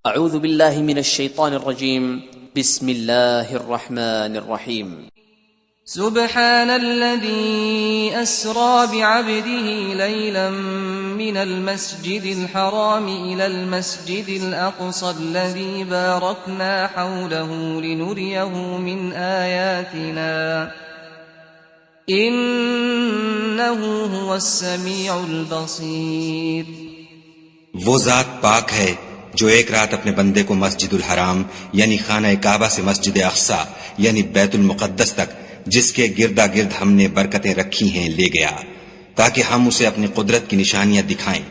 اعوذ باللہ من الشیطان الرجیم بسم اللہ الرحمن الرحیم سبحان الذي أسرى بعبده ليلا من المسجد الحرام إلى المسجد الأقصى الذي باركنا حوله لنريه من آياتنا إنه هو السميع البصير. وہ ذات پاک ہے جو ایک رات اپنے بندے کو مسجد الحرام یعنی خانہ کعبہ سے مسجد اقصی یعنی بیت المقدس تک جس کے گردا گرد ہم نے برکتیں رکھی ہیں لے گیا تاکہ ہم اسے اپنی قدرت کی نشانیاں دکھائیں.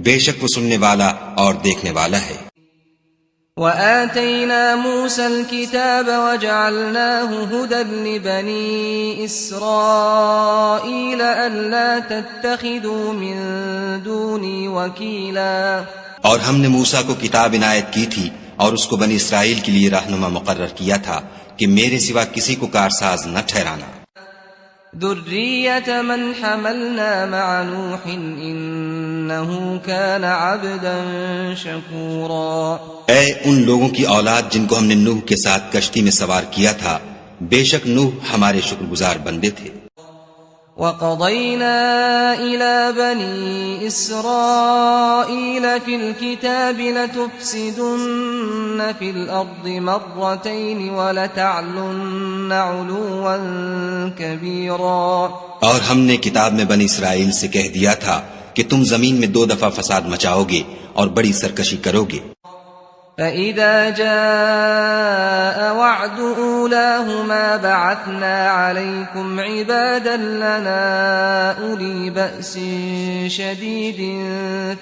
بے شک وہ سننے والا اور دیکھنے والا ہے. وآتينا موسى الكتاب وجعلناه هدى لبني إسرائيل ألا تتخذوا من دوني وكيلا. اور ہم نے موسیٰ کو کتاب عنایت کی تھی اور اس کو بنی اسرائیل کے لیے رہنما مقرر کیا تھا کہ میرے سوا کسی کو کارساز نہ ٹھہرانا. ذریة من حملنا مع نوح انه كان عبدا شکورا. اے ان لوگوں کی اولاد جن کو ہم نے نوح کے ساتھ کشتی میں سوار کیا تھا، بے شک نوح ہمارے شکر گزار بندے تھے. وَقَضَيْنَا إِلَى بَنِي إِسْرَائِيلَ فِي الْكِتَابِ لَتُفْسِدُنَّ فِي الْأَرْضِ مَرَّتَيْنِ وَلَتَعْلُنَّ عُلُوًّا كَبِيرًا. اور ہم نے کتاب میں بنی اسرائیل سے کہہ دیا تھا کہ تم زمین میں 2 دفعہ فساد مچاؤ گے اور بڑی سرکشی کرو گے. فَإِذَا جَاءَ وَعْدُ أُولَاهُمَا بَعَثْنَا عَلَيْكُمْ عِبَادًا لَنَا أُولِي بَأْسٍ شَدِيدٍ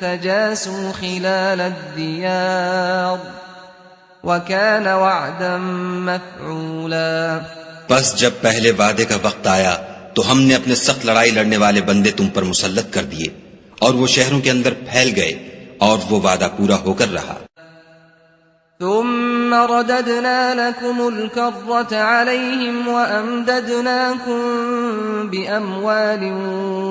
فَجَاسُوا خِلَالَ الدِّيَارِ وَكَانَ وَعْدًا مَفْعُولًا. پس جب پہلے وعدے کا وقت آیا تو ہم نے اپنے سخت لڑائی لڑنے والے بندے تم پر مسلط کر دیے اور وہ شہروں کے اندر پھیل گئے اور وہ وعدہ پورا ہو کر رہا. ثم رددنا لكم الكرة عليهم وأمددناكم بأموال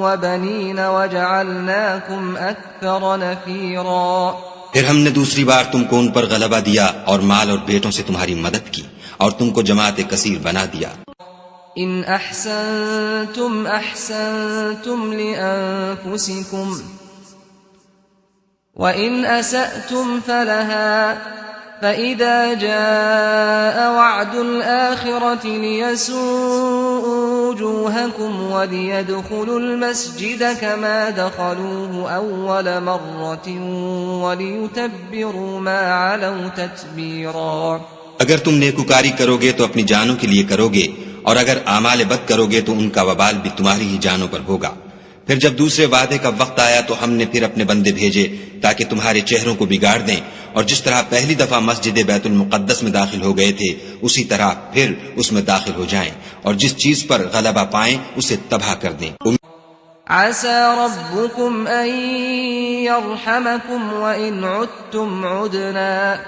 وبنين وجعلناكم أكثر نفيرا. پھر ہم نے دوسری بار تم کو ان پر غلبہ دیا اور مال اور بیٹوں سے تمہاری مدد کی اور تم کو جماعت کثیر بنا دیا. إن أحسنتم أحسنتم لأنفسكم وإن أسأتم فلها فَإِذَا جَاءَ وَعْدُ الْآخِرَةِ لِيَسُوءُوا وُجُوهَكُمْ وَلِيَدْخُلُوا الْمَسْجِدَ كَمَا دَخَلُوهُ أَوَّلَ مَرَّةٍ وَلِيُتَبِّرُوا مَا عَلَوْا تَتْبِيرًا. اگر تم نیکوکاری کرو گے تو اپنی جانوں کے لیے کرو گے اور اگر اعمال بد کرو گے تو ان کا وبال بھی تمہاری ہی جانوں پر ہوگا. پھر جب دوسرے وعدے کا وقت آیا تو ہم نے پھر اپنے بندے بھیجے تاکہ تمہارے چہروں کو بگاڑ دیں اور جس طرح پہلی دفعہ مسجد بیت المقدس میں داخل ہو گئے تھے اسی طرح پھر اس میں داخل ہو جائیں اور جس چیز پر غلبہ پائیں اسے تباہ کر دیں. عسى ربكم أن يرحمكم وإن عدتم عدنا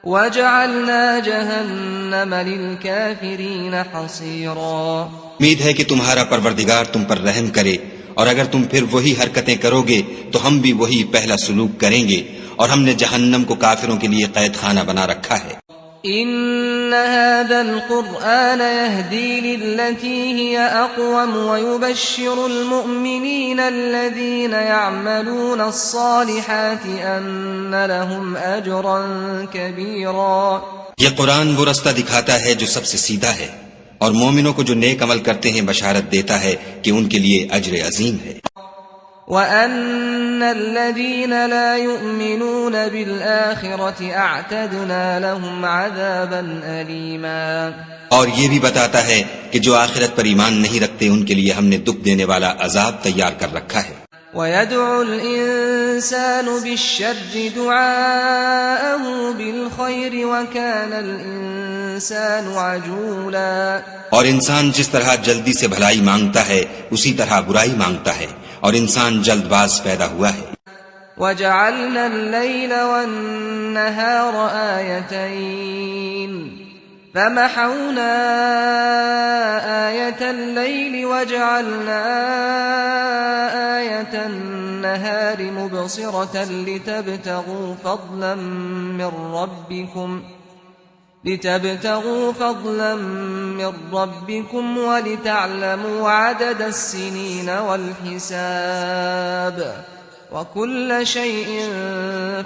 وجعلنا جهنم للكافرين حصيرا. امید ہے کہ تمہارا پروردگار تم پر رحم کرے اور اگر تم پھر وہی حرکتیں کرو گے تو ہم بھی وہی پہلا سلوک کریں گے اور ہم نے جہنم کو کافروں کے لیے قید خانہ بنا رکھا ہے. ان هذا القرآن يهدي للتي هي اقوم ويبشر المؤمنين الذين يعملون الصالحات ان لهم اجرا كبيرا. یہ قرآن وہ رستہ دکھاتا ہے جو سب سے سیدھا ہے اور مومنوں کو جو نیک عمل کرتے ہیں بشارت دیتا ہے کہ ان کے لیے اجر عظیم ہے. وَأَنَّ الَّذِينَ لَا يُؤْمِنُونَ بِالْآخِرَةِ أَعْتَدْنَا لَهُمْ عَذَابًا أَلِيمًا. اور یہ بھی بتاتا ہے کہ جو آخرت پر ایمان نہیں رکھتے ان کے لیے ہم نے دکھ دینے والا عذاب تیار کر رکھا ہے. وَيَدْعُ الْإِنسَانُ بِالشَّرِّ دُعَاءَهُ بِالْخَيْرِ وَكَانَ الْإِنسَانُ عَجُولًا. اور انسان جس طرح جلدی سے بھلائی مانگتا ہے اسی طرح برائی مانگتا ہے اور انسان جلد باز پیدا ہوا ہے. وَجَعَلْنَا اللَّيْلَ وَالنَّهَارَ آيَتَيْنِ فَمَحَوْنَا آيَةَ اللَّيْلِ وَجَعَلْنَا آيَةَ النَّهَارِ وَالنَّهَارِ مُبْصِرَةً لِتَبْتَغُوا فَضْلًا مِّن رَّبِّكُمْ وَلِتَعْلَمُوا عَدَدَ السِّنِينَ وَالْحِسَابَ وَكُلَّ شَيْءٍ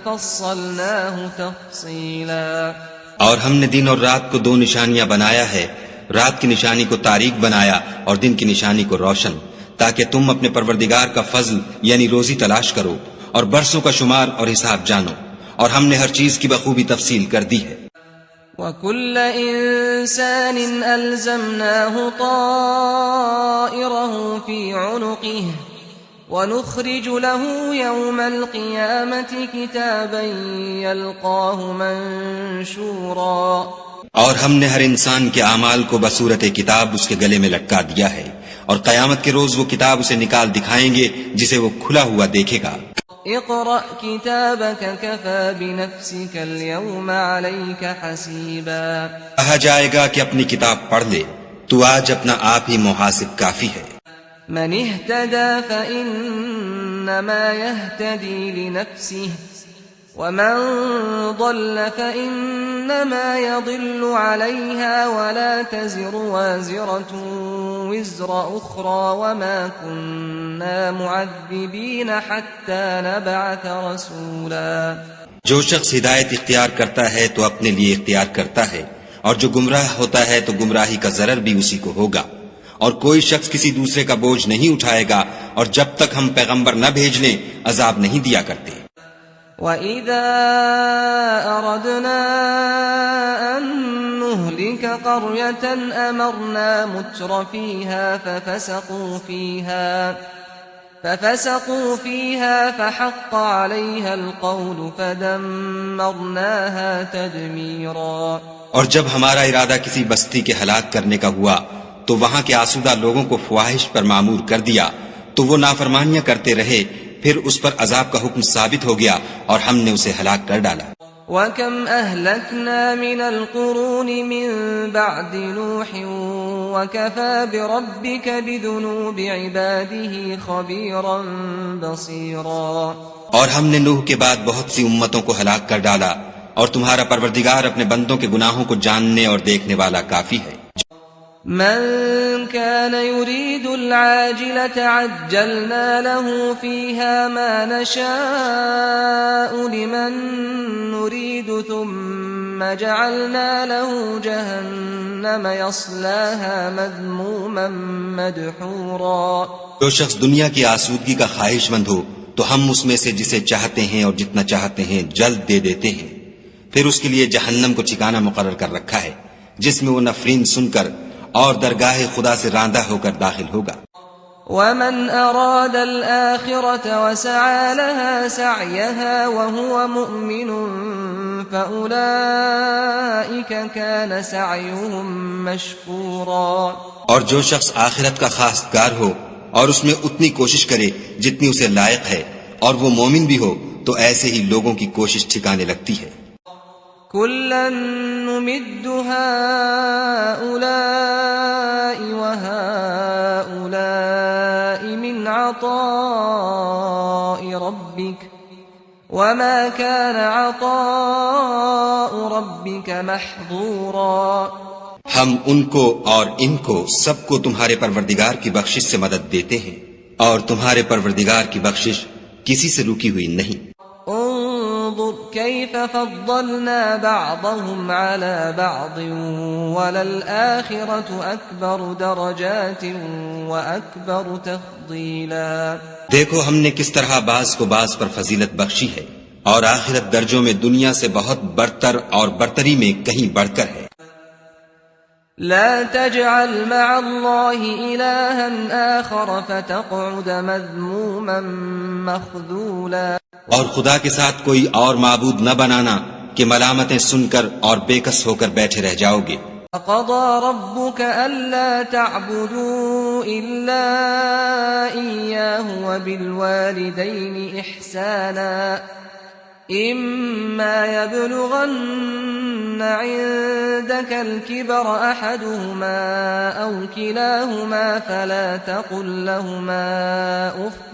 فَصَّلْنَاهُ تَفْصِيلًا۔ اور ہم نے دن اور رات کو دو نشانیاں بنایا ہے، رات کی نشانی کو تاریک بنایا اور دن کی نشانی کو روشن، تاکہ تم اپنے پروردگار کا فضل یعنی روزی تلاش کرو اور برسوں کا شمار اور حساب جانو، اور ہم نے ہر چیز کی بخوبی تفصیل کر دی ہے۔ وَكُلَّ إِنسَانٍ أَلْزَمْنَاهُ طَائِرَهُ فِي عُنُقِهِ وَنُخْرِجُ لَهُ يَوْمَ الْقِيَامَةِ كِتَابًا يَلْقَاهُ مَنشُورًا۔ اور ہم نے ہر انسان کے اعمال کو بصورت کتاب اس کے گلے میں لٹکا دیا ہے، اور قیامت کے روز وہ کتاب اسے نکال دکھائیں گے جسے وہ کھلا ہوا دیکھے گا۔ اقرأ كتابك كفى بنفسك اليوم عليك حسيبا۔ کہا جائے گا کہ اپنی کتاب پڑھ لے، تو آج اپنا آپ ہی محاسب کافی ہے۔ من اهتدى فإنما يهتدي لنفسه ومن ضل فإنما يضل عليها ولا تزر وازرة وزر أخرى وما كنا معذبين حتى نبعث رسولا۔ جو شخص ہدایت اختیار کرتا ہے تو اپنے لیے اختیار کرتا ہے، اور جو گمراہ ہوتا ہے تو گمراہی کا ضرر بھی اسی کو ہوگا، اور کوئی شخص کسی دوسرے کا بوجھ نہیں اٹھائے گا، اور جب تک ہم پیغمبر نہ بھیج لیں عذاب نہیں دیا کرتے۔ وَإِذَا أَرَدْنَا أَن نُّهْلِكَ قَرْيَةً أَمَرْنَا مُتْرَ فِيهَا فَفَسَقُوا فِيهَا فَحَقَّ عَلَيْهَا الْقَوْلُ فَدَمَّرْنَاهَا تَدْمِيرًا۔ اور جب ہمارا ارادہ کسی بستی کے ہلاک کرنے کا ہوا تو وہاں کے آسودہ لوگوں کو فواحش پر معمور کر دیا، تو وہ نافرمانیاں کرتے رہے، پھر اس پر عذاب کا حکم ثابت ہو گیا اور ہم نے اسے ہلاک کر ڈالا۔ وَكَمْ أَهْلَكْنَا مِنَ الْقُرُونِ مِن بَعْدِ نُوحٍ وَكَفَى بِرَبِّكَ بِذُنُوبِ عِبَادِهِ خَبِيرًا بَصِيرًا۔ اور ہم نے نوح کے بعد بہت سی امتوں کو ہلاک کر ڈالا، اور تمہارا پروردگار اپنے بندوں کے گناہوں کو جاننے اور دیکھنے والا کافی ہے۔ من كان يريد العاجلة عجلنا له فيها ما نشاء لمن نريد ثم جعلنا له جهنم يصلاها مذموما مدحورا۔ جو شخص دنیا کی آسودگی کا خواہش مند ہو تو ہم اس میں سے جسے چاہتے ہیں اور جتنا چاہتے ہیں جلد دے دیتے ہیں، پھر اس کے لیے جہنم کو ٹھکانہ مقرر کر رکھا ہے جس میں وہ نفرین سن کر اور درگاہ خدا سے راندہ ہو کر داخل ہوگا۔ وَمَنْ أَرَادَ الْآخِرَةَ وَسَعَى لَهَا سَعْيَهَا وَهُوَ مُؤْمِنٌ فَأُولَئِكَ كَانَ سَعْيُهُمْ مَشْكُورًا۔ اور جو شخص آخرت کا خواستگار ہو اور اس میں اتنی کوشش کرے جتنی اسے لائق ہے، اور وہ مومن بھی ہو، تو ایسے ہی لوگوں کی کوشش ٹھکانے لگتی ہے۔ كُلًّا نُّمِدُّ هَٰؤُلَاءِ وَهَٰؤُلَاءِ مِنْ عَطَاءِ رَبِّكَ وَمَا كَانَ عَطَاءُ رَبِّكَ مَحْظُورًا۔ ہم ان کو اور ان کو سب کو تمہارے پروردگار کی بخشش سے مدد دیتے ہیں، اور تمہارے پروردگار کی بخشش کسی سے رکی ہوئی نہیں۔ انظر كيف فضلنا بعضهم على بعض وللآخرة أكبر درجات وأكبر تفضيلا۔ دیکھو ہم نے کس طرح بعض کو بعض پر فضیلت بخشی ہے، اور آخرت درجوں میں دنیا سے بہت برتر اور برتری میں کہیں بڑھ کر ہے۔ لا تجعل مع الله إلها آخر فتقعد مذموما مخذولا۔ اور خدا کے ساتھ کوئی اور معبود نہ بنانا کہ ملامتیں سن کر اور بےکس ہو کر بیٹھے رہ جاؤ گے۔ وَقَضَى رَبُّكَ أَلَّا تَعْبُدُوا إِلَّا إِيَّاهُ وَبِالْوَالِدَيْنِ إِحْسَانًا إِمَّا يَبْلُغَنَّ عندك الكبر أحدهما أو كلاهما فلا تقل لهما أف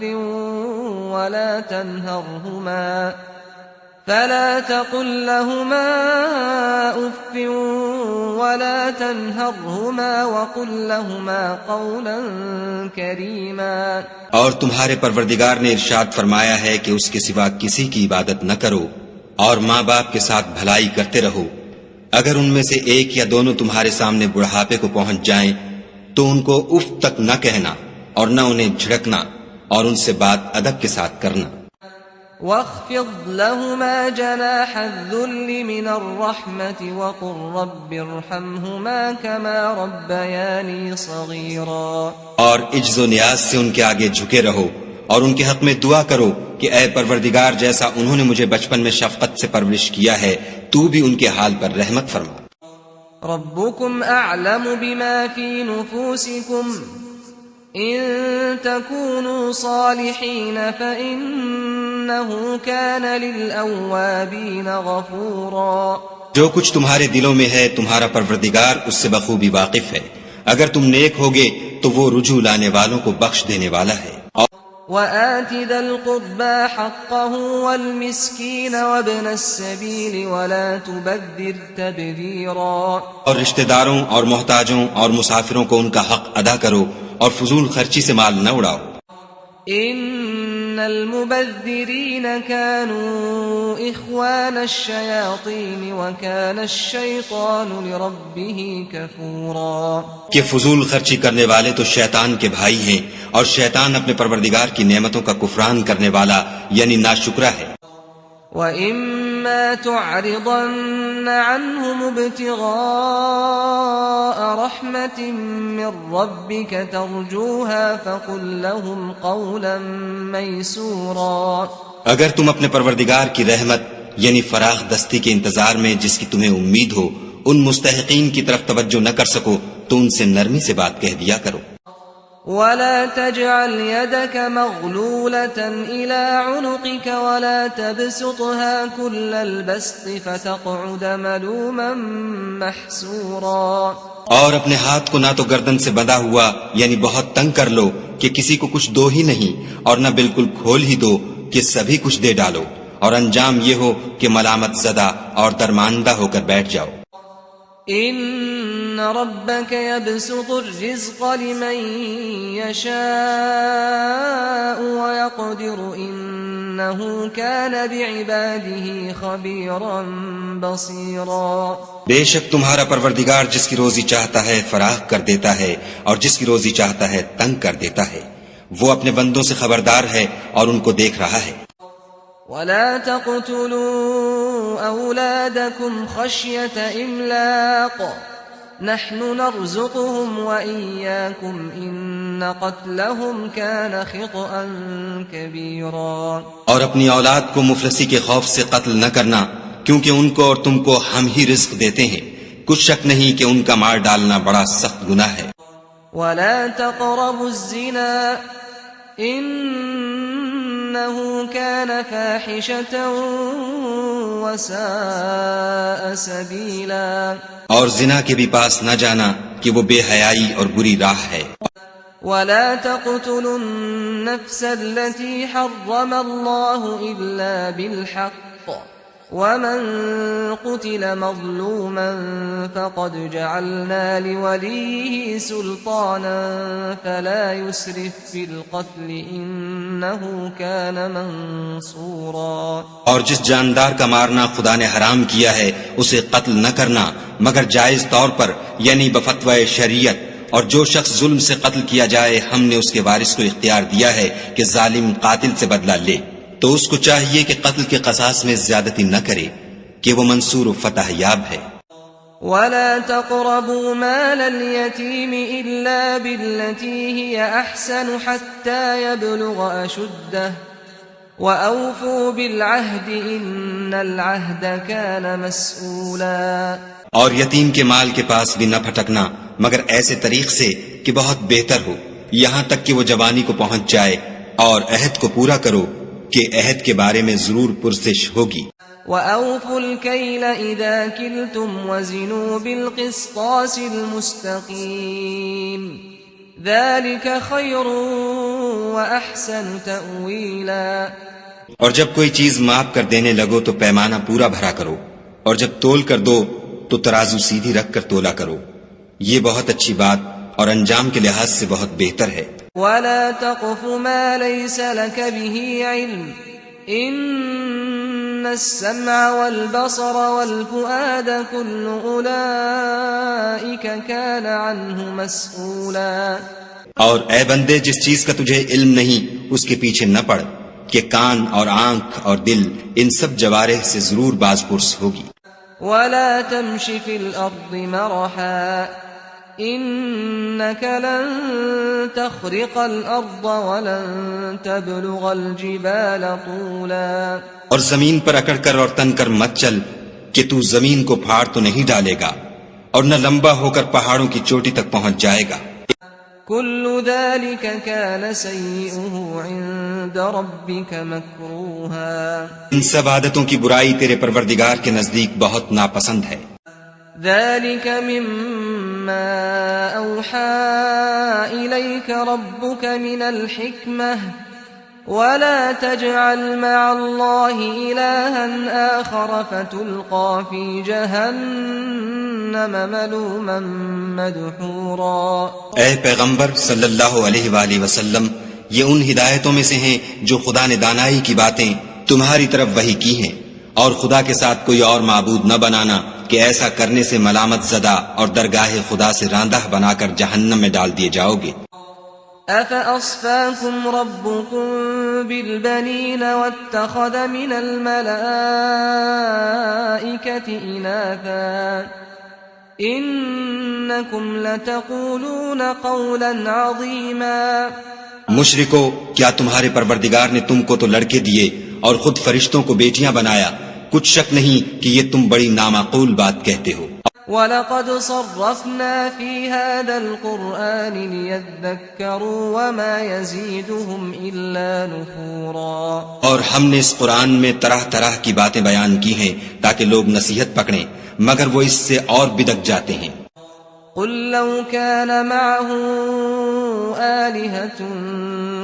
ولا تنهرهما وقل لهما قولا كريما. اور تمہارے پروردگار نے ارشاد فرمایا ہے کہ اس کے سوا کسی کی عبادت نہ کرو اور ماں باپ کے ساتھ بھلائی کرتے رہو. اگر ان میں سے ایک یا دونوں تمہارے سامنے بڑھاپے کو پہنچ جائیں تو ان کو اف تک نہ کہنا اور نہ انہیں جھڑکنا اور ان سے بات ادب کے ساتھ کرنا. واخفض لهما جناح الذل من الرحمة وقل رب ارحمهما كما ربياني صغيرا. اور عجز و نیاز سے ان کے آگے جھکے رہو اور ان کے حق میں دعا کرو کہ اے پروردگار جیسا انہوں نے مجھے بچپن میں شفقت سے پرورش کیا ہے تو بھی ان کے حال پر رحمت فرما. ربكم أعلم بما في نفوسكم إن تكونوا صالحين فإنه كان للأوابين غفورا. جو کچھ تمہارے دلوں میں ہے تمہارا پروردگار اس سے بخوبی واقف ہے. اگر تم نیک ہوگے تو وہ رجوع لانے والوں کو بخش دینے والا ہے. وآت ذا القربى حقه والمسكين وابن السبيل ولا تبذر تبذيرا. اور رشتہ داروں اور محتاجوں اور مسافروں کو ان کا حق ادا کرو اور فضول خرچی سے مال نہ اڑاؤ. ان المبذرين كانوا اخوان الشياطين وكان الشيطان لربه كفورا. کہ فضول خرچی کرنے والے تو شیطان کے بھائی ہیں اور شیطان اپنے پروردگار کی نعمتوں کا کفران کرنے والا یعنی ناشکرا ہے. وَإِمَّا تُعْرِضَنَّ عَنْهُمُ ابْتِغَاءَ رَحْمَةٍ مِّن رَّبِّكَ تَرْجُوهَا فَقُل لَّهُمْ قَوْلًا مَّيْسُورًا. اگر تم اپنے پروردگار کی رحمت یعنی فراخ دستی کے انتظار میں جس کی تمہیں امید ہو ان مستحقین کی طرف توجہ نہ کر سکو تو ان سے نرمی سے بات کہہ دیا کرو. ولا تجعل يدك مغلولة إلى عنقك ولا تبسطها كل البسط فتقعد ملوما محسورا. اور اپنے ہاتھ کو نہ تو گردن سے بندھا ہوا یعنی بہت تنگ کر لو کہ کسی کو کچھ دو ہی نہیں اور نہ بالکل کھول ہی دو کہ سبھی کچھ دے ڈالو اور انجام یہ ہو کہ ملامت زدہ اور درماندہ ہو کر بیٹھ جاؤ. ان ربك يبسط الرزق لمن يشاء ويقدر انه كان بعباده خبيرا بصيرا. بے شک تمہارا پروردگار جس کی روزی چاہتا ہے فراخ کر دیتا ہے اور جس کی روزی چاہتا ہے تنگ کر دیتا ہے. وہ اپنے بندوں سے خبردار ہے اور ان کو دیکھ رہا ہے. ولا تقتلوا أولادكم خشية إملاق نحن نرزقهم وإياكم إن قتلهم كان خطأ كبيرا. اور اپنی اولاد کو مفلسی کے خوف سے قتل نہ کرنا کیونکہ ان کو اور تم کو ہم ہی رزق دیتے ہیں. کچھ شک نہیں کہ ان کا مار ڈالنا بڑا سخت گناہ ہے. ولا تقربوا الزنا إنه كان فاحشة وساء سبيلا. اور زنا کے بھی پاس نہ جانا کہ وہ بے حیائی اور بری راہ ہے. ولا تقتلوا النفس التي حرم الله إلا بالحق ومن قتل مظلوما فقد جعلنا لوليه سلطانا فلا يسرف في القتل إنه كان منصورا. اور جس جاندار کا مارنا خدا نے حرام کیا ہے اسے قتل نہ کرنا مگر جائز طور پر یعنی بفتوی شریعت. اور جو شخص ظلم سے قتل کیا جائے ہم نے اس کے وارث کو اختیار دیا ہے کہ ظالم قاتل سے بدلہ لے تو اس کو چاہیے کہ قتل کے قصاص میں زیادتی نہ کرے کہ وہ منصور و فتح یاب ہے. ولا تقربوا مال اليتيم إلا بالتي هي أحسن حتى يبلغ أشده وأوفوا بالعهد إن العهد كان مسؤولا. اور یتیم کے مال کے پاس بھی نہ پھٹکنا مگر ایسے طریق سے کہ بہت بہتر ہو یہاں تک کہ وہ جوانی کو پہنچ جائے اور عہد کو پورا کرو کہ عہد کے بارے میں ضرور پرسش ہوگی. وَأَوْفُوا الْكَيْلَ إِذَا كِلْتُمْ وَزِنُوا بِالْقِسْطَاسِ الْمُسْتَقِيمِ ذَلِكَ خَيْرٌ وَأَحْسَنُ تَأْوِيلًا۔ اور جب کوئی چیز ماپ کر دینے لگو تو پیمانہ پورا بھرا کرو، اور جب تول کر دو تو ترازو سیدھی رکھ کر تولا کرو، یہ بہت اچھی بات اور انجام کے لحاظ سے بہت بہتر ہے۔ وَلَا تَقْفُ مَا لَيْسَ لَكَ بِهِ عِلْمٌ إِنَّ السَّمْعَ وَالْبَصَرَ وَالْفُؤَادَ كُلُّ أُولَئِكَ كَانَ عَنْهُ مَسْئُولًا۔ اور اے بندے، جس چیز کا تجھے علم نہیں اس کے پیچھے نہ پڑ کہ کان اور آنکھ اور دل ان سب جوارح سے ضرور باز پرس ہوگی۔ وَلَا تَمْشِ فِي الْأَرْضِ مَرَحًا إِنَّكَ لَن تَخْرِقَ الْأَرْضَ وَلَن تَبْلُغَ الْجِبَالَ طُولًا۔ اور زمین پر اکڑ کر اور تن کر مت چل کہ تو زمین کو پھاڑ تو نہیں ڈالے گا اور نہ لمبا ہو کر پہاڑوں کی چوٹی تک پہنچ جائے گا۔ كل ذلك كان سيئه عند ربك مكروها۔ ان سب عادتوں کی برائی تیرے پروردگار کے نزدیک بہت ناپسند ہے۔ ذلك مما أوحى إليك ربك من الحكمة ولا تجعل مع الله إلها آخر فتلقى في جهنم ملوما مدحورا۔ اے پیغمبر صلی اللہ علیہ وآلہ وسلم، یہ ان ہدایتوں میں سے ہیں جو خدا نے دانائی کی باتیں تمہاری طرف وحی کی ہیں، اور خدا کے ساتھ کوئی اور معبود نہ بنانا کہ ایسا کرنے سے ملامت زدہ اور درگاہ خدا سے راندہ بنا کر جہنم میں ڈال دیے جاؤ گے۔ أَفَأَصْفَاكُمْ رَبُّكُمْ بِالْبَنِينَ وَاتَّخَذَ مِنَ الْمَلَائِكَةِ إِنَاثًا إِنَّكُمْ لَتَقُولُونَ قَوْلًا عَظِيمًا۔ مشرکو، کیا تمہارے پروردگار نے تم کو تو لڑکے دیے اور خود فرشتوں کو بیٹیاں بنایا؟ کچھ شک نہیں کہ یہ تم بڑی نامعقول بات کہتے ہو۔ وَلَقَدْ صَرَّفْنَا فِي هَذَا الْقُرْآنِ لِيَذَّكَّرُوا وَمَا يَزِيدُهُمْ إِلَّا نُفُورًا۔ اور ہم نے اس قرآن میں طرح طرح کی باتیں بیان کی ہیں تاکہ لوگ نصیحت پکڑیں، مگر وہ اس سے اور بدک جاتے ہیں۔ قُل لَّوْ كَانَ مَعَهُ آلِهَةٌ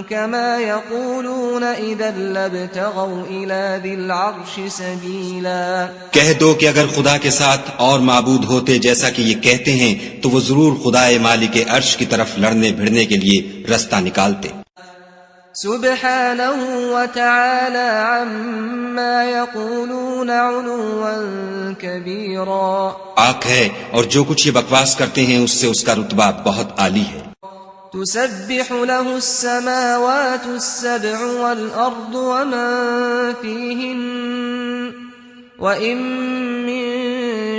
كَمَا يَقُولُونَ إِذًا لَّابْتَغَوْا إِلَى ذِي الْعَرْشِ سَبِيلًا۔ کہہ دو کہ اگر خدا کے ساتھ اور معبود ہوتے جیسا کہ یہ کہتے ہیں تو وہ ضرور خدائے مالک عرش کی طرف لڑنے بھڑنے کے لیے رستہ نکالتے۔ سبحانه وتعالى عما يقولون علوا كبيرا۔ پاک ہے اور جو کچھ یہ بکواس کرتے ہیں اس سے اس کا رتبہ بہت عالی ہے۔ تسبح له السماوات السبع والأرض ومن فيهن وإن من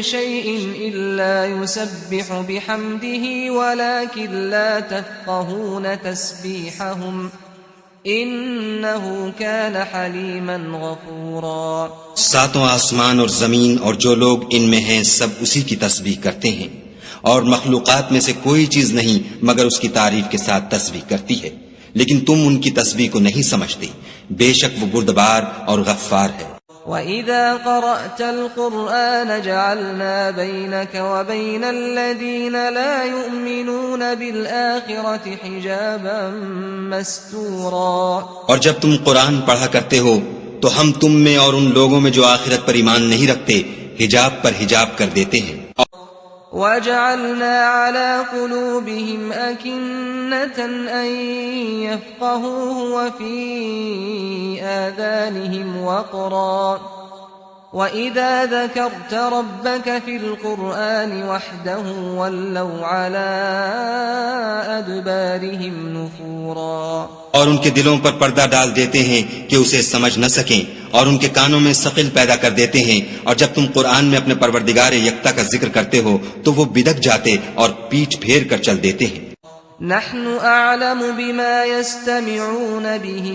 شيء إلا يسبح بحمده ولكن لا تفقهون تسبيحهم إنه كان حليما غفورا۔ ساتوں آسمان اور زمین اور جو لوگ ان میں ہیں سب اسی کی تسبیح کرتے ہیں، اور مخلوقات میں سے کوئی چیز نہیں مگر اس کی تعریف کے ساتھ تسبیح کرتی ہے، لیکن تم ان کی تسبیح کو نہیں سمجھتے، بے شک وہ بردبار اور غفار ہے۔ وَإِذَا قَرَأْتَ الْقُرْآنَ جَعَلْنَا بَيْنَكَ وَبَيْنَ الَّذِينَ لَا يُؤْمِنُونَ بِالْآخِرَةِ حِجَابًا مَسْتُورًا۔ اور جب تم قرآن پڑھا کرتے ہو تو ہم تم میں اور ان لوگوں میں جو آخرت پر ایمان نہیں رکھتے حجاب پر حجاب کر دیتے ہیں۔ وَجَعَلْنَا عَلَى قُلُوبِهِمْ أَكِنَّةً أَن يَفْقَهُوهُ وَفِي آذَانِهِمْ وَقْرًا وَإِذَا ذَكَرْتَ رَبَّكَ فِي الْقُرْآنِ وَحْدَهُ وَلَّوْا عَلَى أَدْبَارِهِمْ نُفُورًا۔ اور ان کے دلوں پر پردہ ڈال دیتے ہیں کہ اسے سمجھ نہ سکیں، اور ان کے کانوں میں ثقل پیدا کر دیتے ہیں، اور جب تم قرآن میں اپنے پروردگار یکتا کا ذکر کرتے ہو تو وہ بدک جاتے اور پیٹھ پھیر کر چل دیتے ہیں۔ نحن أعلم بما يستمعون به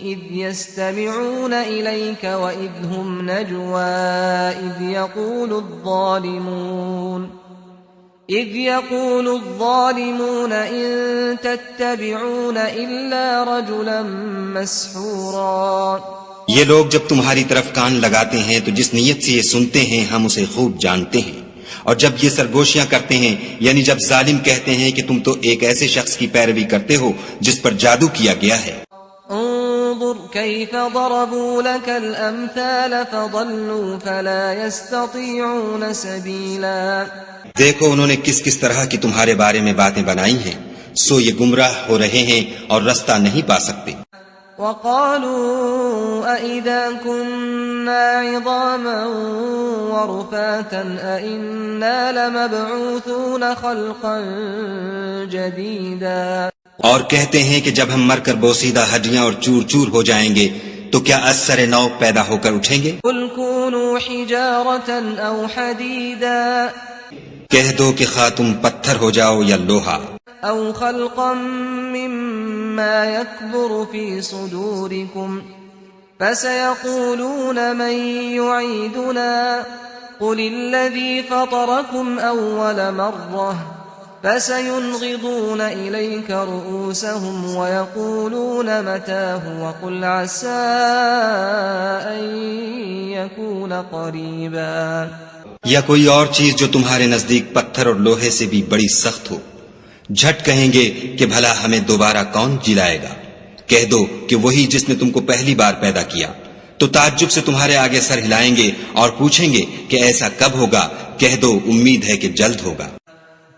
إذ يستمعون إليك وإذ هم نجوى إذ يقول الظالمون إن تتبعون إلا رجلا مسحورا۔ یہ لوگ جب تمہاری طرف کان لگاتے ہیں تو جس نیت سے یہ سنتے ہیں ہم اسے خوب جانتے ہیں، اور جب یہ سرگوشیاں کرتے ہیں یعنی جب ظالم کہتے ہیں کہ تم تو ایک ایسے شخص کی پیروی کرتے ہو جس پر جادو کیا گیا ہے، انظر كيف ضربوا لك الأمثال فضلوا فلا يستطيعون سبيلا. دیکھو انہوں نے کس کس طرح کی تمہارے بارے میں باتیں بنائی ہیں، سو یہ گمراہ ہو رہے ہیں اور رستہ نہیں پا سکتے. وقالوا أئذا كنا عظاما ورفاتا أئنا لمبعوثون خلقا جديدا. اور کہتے ہیں کہ جب ہم مر کر بوسیدہ ہڈیاں اور چور چور ہو جائیں گے تو کیا از سر نو پیدا ہو کر اٹھیں گے؟ قل كونوا حجارة أو حديدا کہہ دو کہ خواہ تم پتھر ہو جاؤ یا لوہا، أو خلقا مما يكبر في صدوركم فسيقولون من يعيدنا قل الذي فطركم أول مرة فسينغضون إليك رؤوسهم ويقولون متاه وقل عسى أن يكون قريبا. یا کوئی اور چیز جو تمہارے نزدیک پتھر اور لوہے سے بھی بڑی سخت ہو. جھٹ کہیں گے کہ بھلا ہمیں دوبارہ کون جلائے گا؟ کہہ دو کہ وہی جس نے تم کو پہلی بار پیدا کیا. تو تعجب سے تمہارے آگے سر ہلائیں گے اور پوچھیں گے کہ ایسا کب ہوگا؟ کہہ دو امید ہے کہ جلد ہوگا.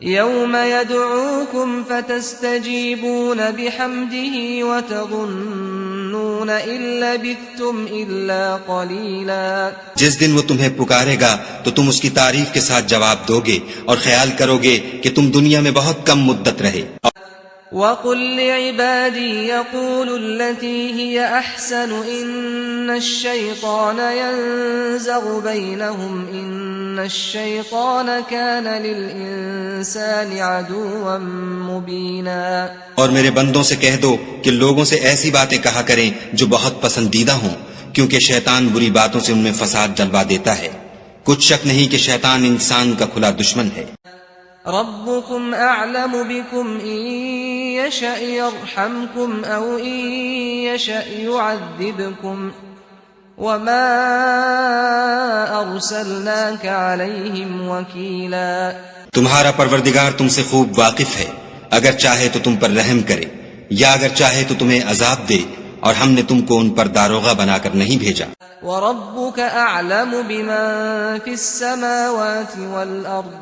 يوم يدعوكم فتستجيبون بحمده وتظنون إن لبثتم إلا قليلا. جس دن وہ تمہیں پکارے گا تو تم اس کی تعریف کے ساتھ جواب دو گے اور خیال کرو گے کہ تم دنیا میں بہت کم مدت رہے. وَقُلْ لِعِبَادِي يَقُولُوا الَّتِي هِيَ أَحْسَنُ إِنَّ الشَّيْطَانَ يَنزَغُ بَيْنَهُمْ إِنَّ الشَّيْطَانَ كَانَ لِلْإِنسَانِ عَدُوًّا مُبِينًا. اور میرے بندوں سے کہہ دو کہ لوگوں سے ایسی باتیں کہا کریں جو بہت پسندیدہ ہوں، کیونکہ شیطان بری باتوں سے ان میں فساد ڈلوا دیتا ہے. کچھ شک نہیں کہ شیطان انسان کا کھلا دشمن ہے. ربكم أعلم بكم إن يشأ يرحمكم أو إن يشأ يعذبكم وما أرسلناك عليهم وكيلا. تمہارا پروردگار تم سے خوب واقف ہے، اگر چاہے تو تم پر رحم کرے یا اگر چاہے تو تمہیں عذاب دے، اور ہم نے تم کو ان پر داروغہ بنا کر نہیں بھیجا. وربك أعلم بمن في السماوات والأرض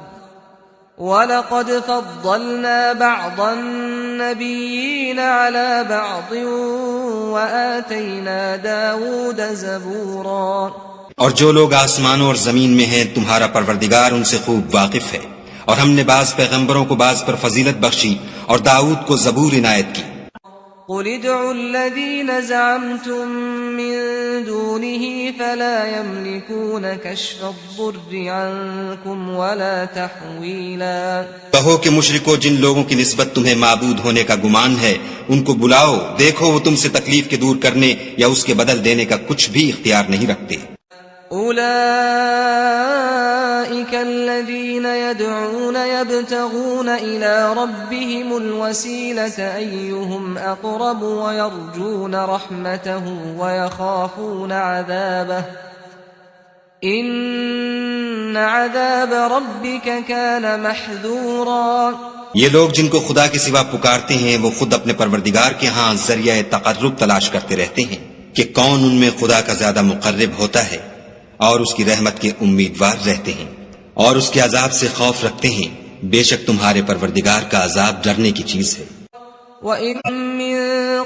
وَلَقَدْ فَضَّلْنَا بَعْضَ النَّبِيِّينَ عَلَى بَعْضٍ وَآتَيْنَا دَاوُودَ زَبُورًا. اور جو لوگ آسمانوں اور زمین میں ہیں تمہارا پروردگار ان سے خوب واقف ہے، اور ہم نے بعض پیغمبروں کو بعض پر فضیلت بخشی اور داؤد کو زبور عنایت کی. قل ادعوا الذين زعمتم من دونه فلا يملكون كشف الضر عنكم ولا تحويلا. کہو کہ مشرکو جن لوگوں کی نسبت تمہیں معبود ہونے کا گمان ہے ان کو بلاؤ، دیکھو وہ تم سے تکلیف کے دور کرنے یا اس کے بدل دینے کا کچھ بھی اختیار نہیں رکھتے. أولئك الذين يدعون يبتغون إلى ربهم الوسيلة أيهم أقرب ويرجون رحمته ويخافون عذابه إن عذاب ربك كان محذورا. یہ لوگ جن کو خدا کے سوا پکارتے ہیں وہ خود اپنے پروردگار کے ہاں ذریعہ تقرب تلاش کرتے رہتے ہیں کہ کون ان میں خدا کا زیادہ مقرب ہوتا ہے، اور اس کی رحمت کے امیدوار رہتے ہیں اور اس کے عذاب سے خوف رکھتے ہیں. بے شک تمہارے پروردگار کا عذاب ڈرنے کی چیز ہے. وَإِن مِّن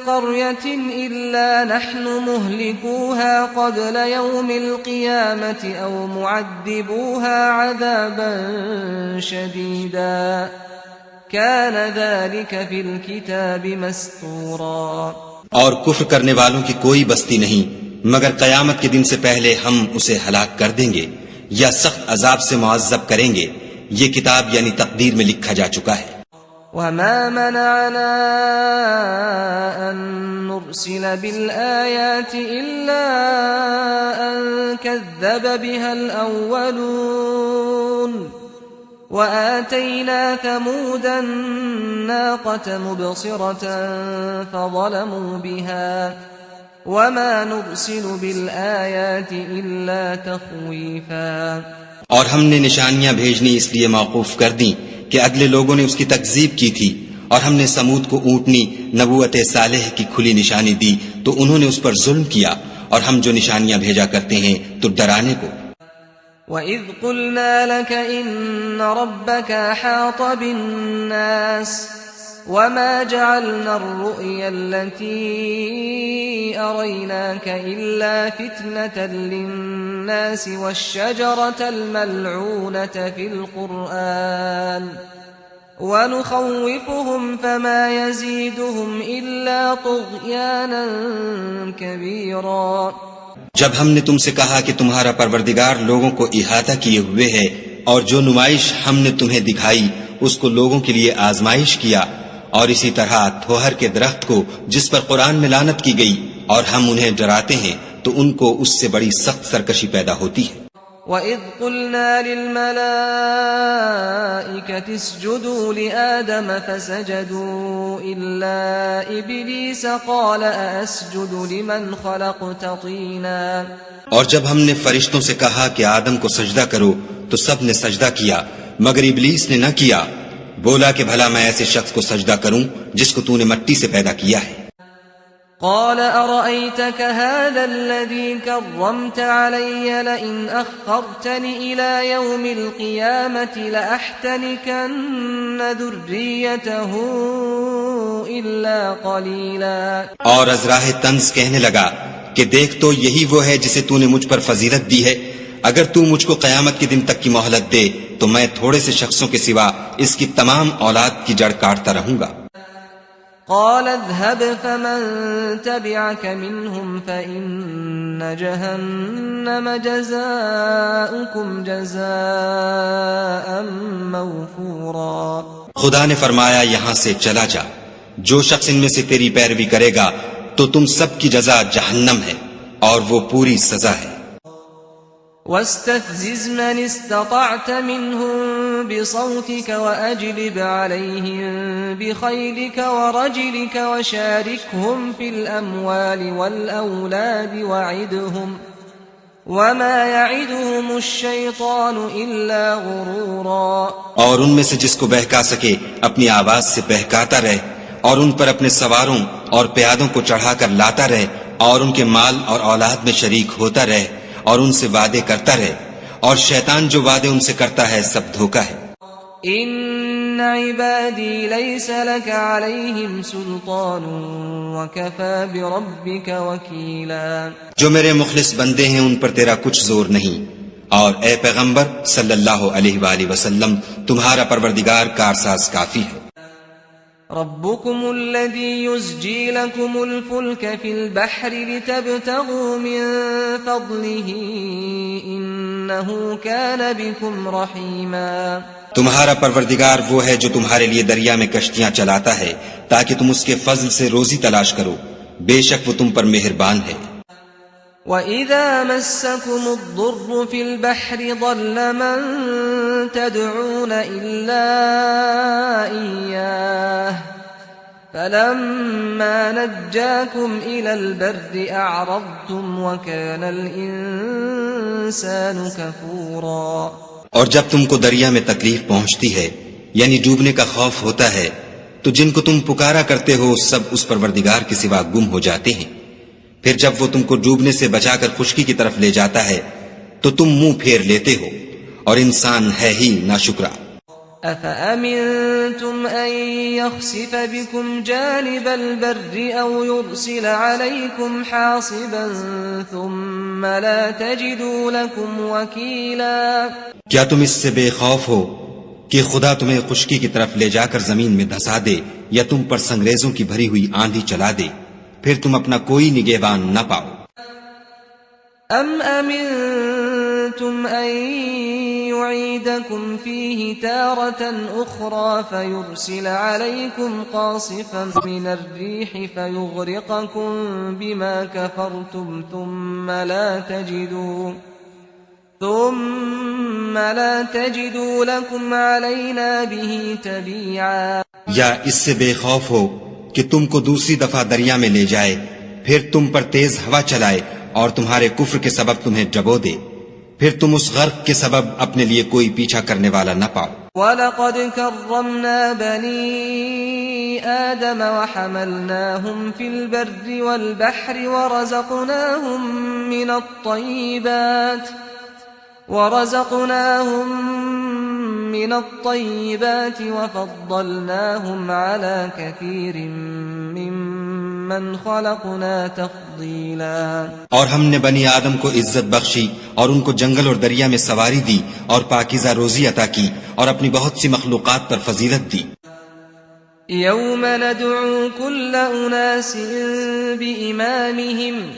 قَرْيَةٍ إِلَّا نَحْنُ مُهْلِكُوهَا قَبْلَ يَوْمِ الْقِيَامَةِ أَوْ مُعَذِّبُوهَا عَذَابًا شَدِيدًا كَانَ ذَلِكَ فِي الْكِتَابِ مَسْطُورًا. اور کفر کرنے والوں کی کوئی بستی نہیں مگر قیامت کے دن سے پہلے ہم اسے ہلاک کر دیں گے یا سخت عذاب سے معذب کریں گے. یہ کتاب یعنی تقدیر میں لکھا جا چکا ہے. وَمَا مَنَعَنَا أَن نُرْسِلَ بِالْآيَاتِ إِلَّا أَن كَذَّبَ بِهَا الْأَوَّلُونَ وَآتَيْنَا ثَمُودَ النَّاقَةَ مُبْصِرَةً فَظَلَمُوا بِهَا وما نرسل بالآيات إلا تخويفا اور ہم نے نشانیاں بھیجنی اس لیے موقوف کر دیں کہ اگلے لوگوں نے اس کی تکذیب کی تھی، اور ہم نے سمود کو اونٹنی نبوت صالح کی کھلی نشانی دی تو انہوں نے اس پر ظلم کیا، اور ہم جو نشانیاں بھیجا کرتے ہیں تو ڈرانے کو۔ وَإِذْ قُلْنَا لَكَ إِنَّ رَبَّكَ أَحَاطَ بِالنَّاسِ وَمَا جَعَلْنَا الرُّؤْيَا الَّتِي أَرَيْنَاكَ إِلَّا فِتْنَةً لِلنَّاسِ وَالشَّجَرَةَ الْمَلْعُونَةَ فِي الْقُرْآنِ وَنُخَوِّفُهُمْ فَمَا يَزِيدُهُمْ إِلَّا طُغْيَانًا كَبِيرًا۔ جب ہم نے تم سے کہا کہ تمہارا پروردگار لوگوں کو احاطہ کیے ہوئے ہے، اور جو نمائش ہم نے تمہیں دکھائی اس کو لوگوں کے لیے آزمائش کیا، اور اسی طرح تھوہر کے درخت کو جس پر قرآن میں لعنت کی گئی، اور ہم انہیں ڈراتے ہیں تو ان کو اس سے بڑی سخت سرکشی پیدا ہوتی ہے۔ وَإِذْ قُلْنَا لِلْمَلَائِكَةِ اسْجُدُوا لِآدَمَ فَسَجَدُوا إِلَّا إِبْلِيسَ قَالَ أَأَسْجُدُ لِمَنْ خَلَقْتَ طِينًا۔ اور جب ہم نے فرشتوں سے کہا کہ آدم کو سجدہ کرو تو سب نے سجدہ کیا، مگر ابلیس نے نہ کیا، بولا کہ بھلا میں ایسے شخص کو سجدہ کروں جس کو تو نے مٹی سے پیدا کیا ہے۔ قال أرأيتك هذا الذي كرمت علي لئن أخرتني إلى يوم القيامة لأحتنكن ذريته إلا قليلا۔ اور ازراہ طنز کہنے لگا کہ دیکھ تو یہی وہ ہے جسے تو نے مجھ پر فضیلت دی ہے، اگر تو مجھ کو قیامت کے دن تک کی مہلت دے تو میں تھوڑے سے شخصوں کے سوا اس کی تمام اولاد کی جڑ کاٹتا رہوں گا۔ قال اذهب فمن تبعك منهم فإن جهنم جزاؤكم جزاء موفورا۔ خدا نے فرمایا یہاں سے چلا جا، جو شخص ان میں سے تیری پیروی کرے گا تو تم سب کی جزا جہنم ہے، اور وہ پوری سزا ہے۔ واستفزز من استطعت منهم بصوتك وأجلب عليهم بخيلك ورجلك وشاركهم في الأموال والأولاد وعدهم وما يعدهم الشيطان إلا غرورا۔ اور ان میں سے جس کو بہکا سکے اپنی آواز سے بہکاتا رہے، اور ان پر اپنے سواروں اور پیادوں کو چڑھا کر لاتا رہے، اور ان کے مال اور اولاد میں شریک ہوتا رہے، اور ان سے وعدے کرتا رہے، اور شیطان جو وعدے ان سے کرتا ہے سب دھوکہ ہے۔ ان عبادی لیس لک علیہم سلطان وکفى بربک وکیلا۔ جو میرے مخلص بندے ہیں ان پر تیرا کچھ زور نہیں، اور اے پیغمبر صلی اللہ علیہ وآلہ وسلم تمہارا پروردگار کارساز کافی ہے۔ ربكم الذي يزجي لكم الفلك في البحر لتبتغوا من فضله إنه كان بكم رحيما۔ تمہارا پروردگار وہ ہے جو تمہارے لیے دریا میں کشتیاں چلاتا ہے تاکہ تم اس کے فضل سے روزی تلاش کرو، بے شک وہ تم پر مہربان ہے۔ وَإِذَا مَسَّكُمُ الضُّرُّ فِي الْبَحْرِ ضَلَّ مَن تَدْعُونَ إِلَّا إِيَّاهُ فَلَمَّا نَجَّاكُمْ إِلَى الْبَرِّ أَعْرَضْتُمْ وَكَانَ الْإِنسَانُ كَفُورًا۔ اور جب تم کو دریا میں تکلیف پہنچتی ہے یعنی ڈوبنے کا خوف ہوتا ہے تو جن کو تم پکارا کرتے ہو سب اس پروردگار کے سوا گم ہو جاتے ہیں، پھر جب وہ تم کو ڈوبنے سے بچا کر خشکی کی طرف لے جاتا ہے تو تم منہ پھیر لیتے ہو، اور انسان ہے ہی ناشکرا۔ أَفَأَمِنْتُمْ أَنْ يَخْسِفَ بِكُمْ جَانِبَ الْبَرِّ أَوْ يُرْسِلَ عَلَيْكُمْ حَاصِبًا ثُمَّ لَا تَجِدُوا لَكُمْ وَكِيلًا۔ کیا تم اس سے بے خوف ہو کہ خدا تمہیں خشکی کی طرف لے جا کر زمین میں دھسا دے، یا تم پر سنگریزوں کی بھری ہوئی آندھی چلا دے، پھر تم اپنا کوئی نگہبان نہ پاؤ؟ ام امنتم ان يعيدكم فيه تارة اخرى فيرسل عليكم قاصفا من الريح فيغرقكم بما كفرتم ثم لا تجدوا لكم علينا به تبيعا۔ یا اس سے بے خوف ہو کہ تم کو دوسری دفعہ دریا میں لے جائے، پھر تم پر تیز ہوا چلائے اور تمہارے کفر کے سبب تمہیں ڈبو دے، پھر تم اس غرق کے سبب اپنے لیے کوئی پیچھا کرنے والا نہ پاؤ۔ وَلَقَدْ كَرَّمْنَا بَنِي آدَمَ وَحَمَلْنَاهُمْ فِي الْبَرِّ وَالْبَحْرِ ورزقناهم من الطيبات وفضلناهم على كثير ممن خلقنا تفضيلا۔ اور ہم نے بنی آدم کو عزت بخشی اور ان کو جنگل اور دریا میں سواری دی اور پاکیزہ روزی عطا کی اور اپنی بہت سی مخلوقات پر فضیلت دی۔ يوم ندعو كل أناس بإمامهم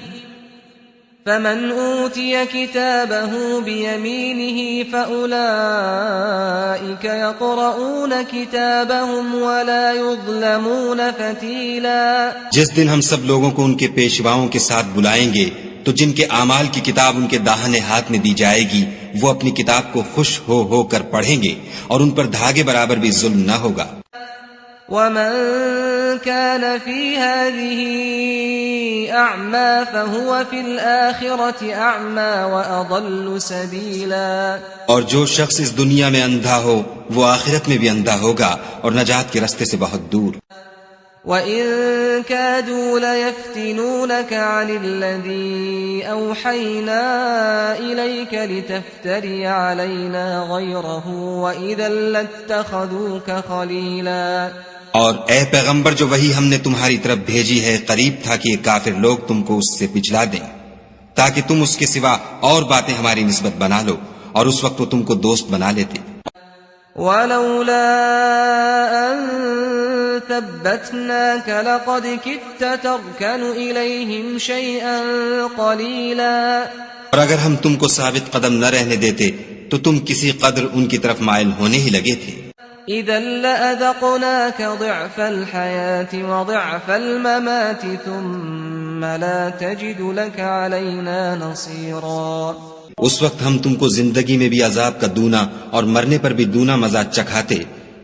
فمن أوتي كتابه بيمينه فأولئك يقرؤون كتابهم ولا يظلمون فتيلا۔ جس دن ہم سب لوگوں کو ان کے پیشواؤں کے ساتھ بلائیں گے تو جن کے اعمال کی کتاب ان کے داہنے ہاتھ میں دی جائے گی وہ اپنی کتاب کو خوش ہو کر پڑھیں گے اور ان پر دھاگے برابر بھی ظلم نہ ہوگا۔ ومن كان في هذه أعمى فهو في الآخرة أعمى وأضل سبيلا۔ اور جو شخص اس دنیا میں اندھا ہو وہ آخرت میں بھی اندھا ہوگا اور نجات کے راستے سے بہت دور۔ وَإِن كَادُوا لَيَفْتِنُونَكَ عَنِ الَّذِي أَوْحَيْنَا إِلَيْكَ لِتَفْتَرِيَ عَلَيْنَا غَيْرَهُ وَإِذًا لَاتَّخَذُوكَ خَلِيلًا۔ اور اے پیغمبر جو وہی ہم نے تمہاری طرف بھیجی ہے قریب تھا کہ یہ کافر لوگ تم کو اس سے پچھلا دیں تاکہ تم اس کے سوا اور باتیں ہماری نسبت بنا لو اور اس وقت وہ تم کو دوست بنا لیتے۔ وَلَوْلَا أَن ثَبَّتْنَاكَ لَقَدْ كِدتَّ تَرْكَنُ إِلَيْهِمْ شَيْئًا قَلِيلًا۔ اور اگر ہم تم کو ثابت قدم نہ رہنے دیتے تو تم کسی قدر ان کی طرف مائل ہونے ہی لگے تھے۔ إِذًا لَأَذَقْنَاكَ ضِعْفَ الْحَيَاةِ وَضِعْفَ الْمَمَاتِ ثُمَّ لَا تَجِدُ لَكَ عَلَيْنَا نَصِيرًا۔ اس وقت ہم تم کو زندگی میں بھی عذاب کا دونا اور مرنے پر بھی دونا مزہ چکھاتے،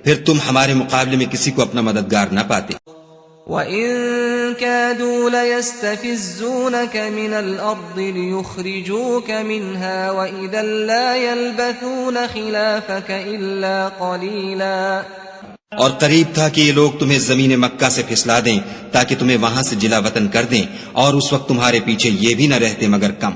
پھر تم ہمارے مقابلے میں کسی کو اپنا مددگار نہ پاتے۔ وَإِن كَادُوا لَيَسْتَفِزُّونَكَ مِنَ الْأَرْضِ لِيُخْرِجُوكَ مِنْهَا وَإِذًا لَا يَلْبَثُونَ خِلَافَكَ إِلَّا قَلِيلًا۔ اور قریب تھا کہ یہ لوگ تمہیں زمین مکہ سے پھسلا دیں تاکہ تمہیں وہاں سے جلا وطن کر دیں اور اس وقت تمہارے پیچھے یہ بھی نہ رہتے مگر کم۔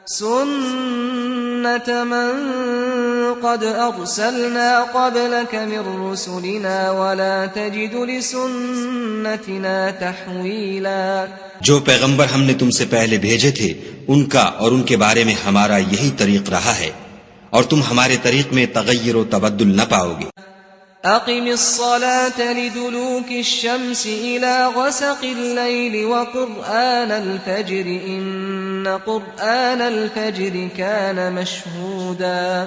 سُنَّةَ مَن قَدْ أَرْسَلْنَا قَبْلَكَ مِن رُّسُلِنَا وَلَا تَجِدُ لِسُنَّتِنَا تَحْوِيلًا۔ جو پیغمبر ہم نے تم سے پہلے بھیجے تھے ان کا اور ان کے بارے میں ہمارا یہی طریق رہا ہے اور تم ہمارے طریق میں تغیر و تبدل نہ پاؤ گے۔ أقم الصلاة لدلوك الشمس إلى غسق الليل وقرآن الفجر إن قرآن الفجر كان مشهودا۔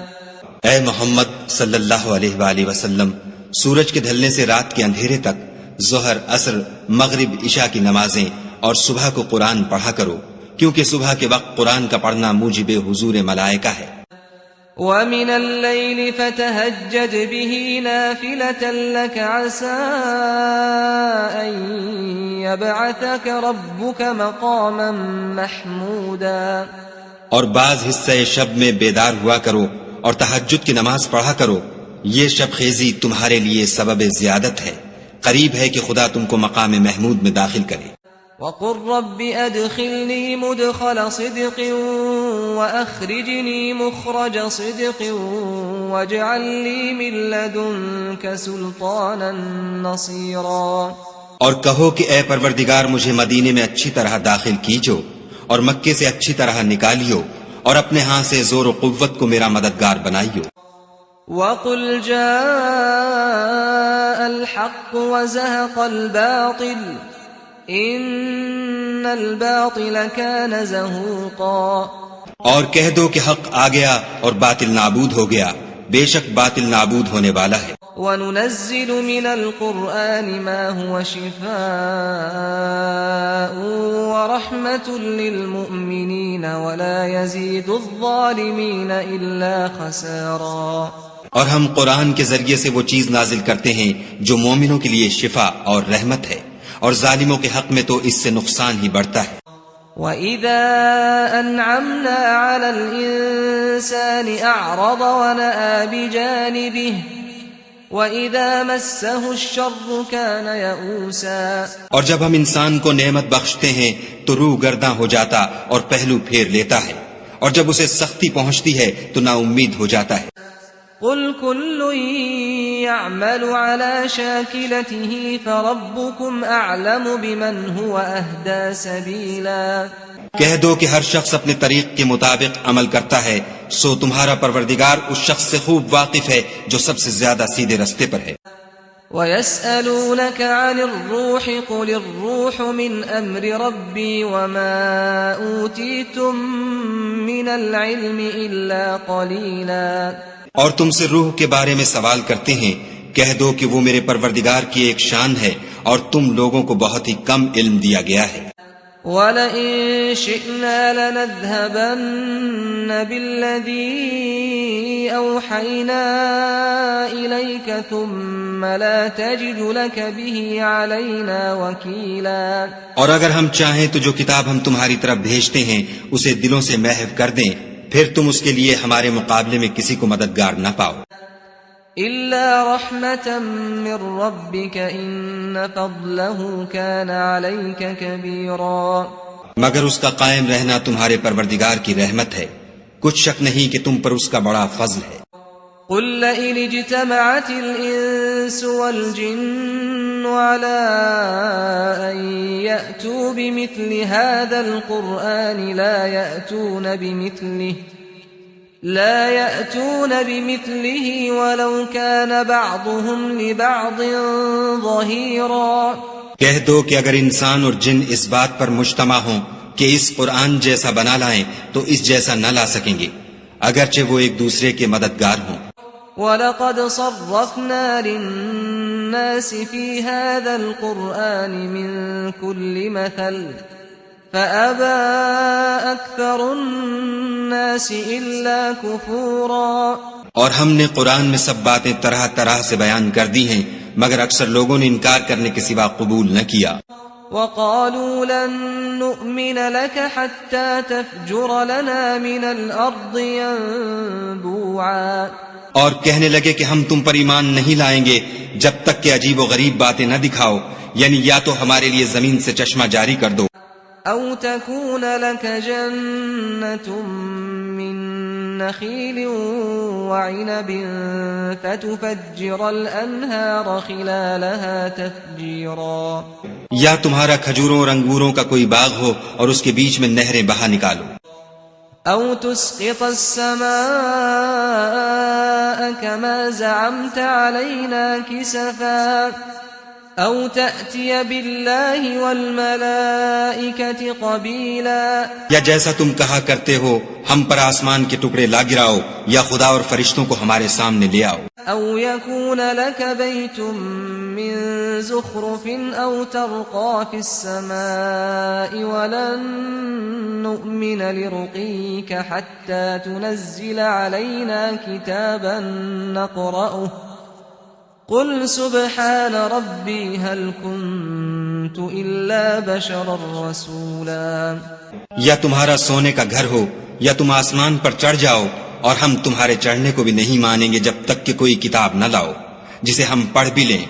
اے محمد صلی اللہ علیہ وآلہ وسلم سورج کے ڈھلنے سے رات کے اندھیرے تک ظہر، عصر، مغرب، عشاء کی نمازیں اور صبح کو قرآن پڑھا کرو کیونکہ صبح کے وقت قرآن کا پڑھنا موجب حضور ملائکہ ہے۔ وَمِنَ اللَّيْلِ فَتَهَجَّدْ بِهِ نَافِلَةً لَكَ عَسَىٰ أَن يَبْعَثَكَ رَبُّكَ مَقَامًا مَحْمُودًا۔ اور بعض حصہ شب میں بیدار ہوا کرو اور تہجد کی نماز پڑھا کرو، یہ شب خیزی تمہارے لیے سبب زیادت ہے، قریب ہے کہ خدا تم کو مقام محمود میں داخل کرے۔ وَقُلْ رَبِّ أَدْخِلْنِي مُدْخَلَ صِدْقٍ وَأَخْرِجْنِي مُخْرَجَ صِدْقٍ وَاجْعَل لِّي مِن لَّدُنكَ سُلْطَانًا نَّصِيرًا۔ اور کہو کہ اے پروردگار مجھے مدینے میں اچھی طرح داخل کیجو اور مکے سے اچھی طرح نکالیو اور اپنے ہاں سے زور و قوت کو میرا مددگار بنائیو۔ وَقُلْ جَاءَ الْحَقُّ وَزَهَقَ الْبَاطِلُ إِنَّ الْبَاطِلَ كَانَ زَهُوقًا۔ اور کہہ دو کہ حق آ گیا اور باطل نابود ہو گیا، بے شک باطل نابود ہونے والا ہے۔ وَنُنَزِّلُ مِنَ الْقُرْآنِ مَا هُوَ شِفَاءٌ وَرَحْمَةٌ لِّلْمُؤْمِنِينَ وَلَا يَزِيدُ الظَّالِمِينَ إِلَّا خَسَارًا۔ اور ہم قرآن کے ذریعے سے وہ چیز نازل کرتے ہیں جو مومنوں کے لیے شفا اور رحمت ہے اور ظالموں کے حق میں تو اس سے نقصان ہی بڑھتا ہے۔ وَإِذَا أَنْعَمْنَا عَلَى الْإِنسَانِ أَعْرَضَ وَنَأَى بِجَانِبِهِ وَإِذَا مَسَّهُ الشَّرُّ كَانَ يَئُوسًا۔ اور جب ہم انسان کو نعمت بخشتے ہیں تو روح گرداں ہو جاتا اور پہلو پھیر لیتا ہے، اور جب اسے سختی پہنچتی ہے تو نا امید ہو جاتا ہے۔ قُلْ كُلٌّ يَعْمَلُ عَلَى شَاكِلَتِهِ فَرَبُّكُمْ أَعْلَمُ بِمَنْ هُوَ أَهْدَى سَبِيلًا۔ کہہ دو کہ ہر شخص اپنے طریق کے مطابق عمل کرتا ہے، سو تمہارا پروردگار اس شخص سے خوب واقف ہے جو سب سے زیادہ سیدھے رستے پر ہے۔ وَيَسْأَلُونَكَ عَنِ الرُّوحِ قُلِ الرُّوحُ مِنْ أَمْرِ رَبِّي وَمَا أُوتِيتُم مِّنَ الْعِلْمِ إِلَّا قَلِيلًا۔ اور تم سے روح کے بارے میں سوال کرتے ہیں، کہہ دو کہ وہ میرے پروردگار کی ایک شان ہے اور تم لوگوں کو بہت ہی کم علم دیا گیا ہے۔ وَلَئِن شِئْنَا لَنَذْهَبَنَّ بِالَّذِي أَوْحَيْنَا إِلَيْكَ ثُمَّ لَا تَجِدُ لَكَ بِهِ عَلَيْنَا وَكِيلًا۔ اور اگر ہم چاہیں تو جو کتاب ہم تمہاری طرف بھیجتے ہیں اسے دلوں سے محو کر دیں، پھر تم اس کے لیے ہمارے مقابلے میں کسی کو مددگار نہ پاؤ۔ إِلَّا رَحْمَةً مِّن رَّبِّكَ إِنَّ فَضْلَهُ كَانَ عَلَيْكَ كَبِيرًا۔ مگر اس کا قائم رہنا تمہارے پروردگار کی رحمت ہے، کچھ شک نہیں کہ تم پر اس کا بڑا فضل ہے۔ قُل لَّئِنِ اجْتَمَعَتِ الْإِنسُ وَالْجِنُّ عَلَىٰ أَن يَأْتُوا بِمِثْلِ هَٰذَا الْقُرْآنِ لا يأتون بمثله ولو كان بعضهم لبعض ظهيرا۔ کہہ دو کہ اگر انسان اور جن اس بات پر مجتمع ہوں کہ اس قرآن جیسا بنا لائیں تو اس جیسا نہ لا سکیں گے، اگرچہ وہ ایک دوسرے کے مددگار ہوں۔ وَلَقَدْ صَرَّفْنَا لِلنَّاسِ فِي هَذَا الْقُرْآنِ مِنْ كُلِّ مَثَلٍ فَأَبَى أَكْثَرُ النَّاسِ إِلَّا كُفُورًا۔ اور ہم نے قرآن میں سب باتیں طرح طرح سے بیان کر دی ہیں، مگر اکثر لوگوں نے انکار کرنے کے سوا قبول نہ کیا۔ وَقَالُوا لَن نُّؤْمِنَ لَكَ حَتَّى تَفْجُرَ لَنَا مِنَ الْأَرْضِ يَنبُوعًا۔ اور کہنے لگے کہ ہم تم پر ایمان نہیں لائیں گے جب تک کہ عجیب و غریب باتیں نہ دکھاؤ، یعنی یا تو ہمارے لیے زمین سے چشمہ جاری کر دو، أَوْ تَكُونَ لَكَ جَنَّةٌ مِّن نَّخِيلٍ وَعِنَبٍ فَتُفَجِّرَ الْأَنْهَارَ خِلَالَهَا تَفْجِيرًا۔ یا تمہارا کھجوروں اور انگوروں کا کوئی باغ ہو اور اس کے بیچ میں نہریں بہا نکالو، أَوْ تُسْقِطَ السَّمَاءَ كَمَا زَعَمْتَ عَلَيْنَا كِسَفًا أَوْ تَأْتِيَ بِاللَّهِ وَالْمَلَائِكَةِ قَبِيلًا۔ یا جیسا تم کہا کرتے ہو ہم پر آسمان کے ٹکڑے لا گراؤ، یا خدا اور فرشتوں کو ہمارے سامنے لے آؤ۔ أَوْ يَكُونَ لَكَ بَيْتٌ مِّن زُخْرُفٍ أَوْ تَرْقَىٰ فِي السَّمَاءِ وَلَن نُّؤْمِنَ لِرُقِيِّكَ حَتَّىٰ تُنَزِّلَ عَلَيْنَا كِتَابًا نَّقْرَؤُهُ قُلْ سُبْحَانَ رَبِّي هَلْ كُنتُ إِلَّا بَشَرًا رَّسُولًا۔ یا تمہارا سونے کا گھر ہو یا تم آسمان پر چڑھ جاؤ، اور ہم تمہارے چڑھنے کو بھی نہیں مانیں گے جب تک کہ کوئی کتاب نہ لاؤ جسے ہم پڑھ بھی لیں۔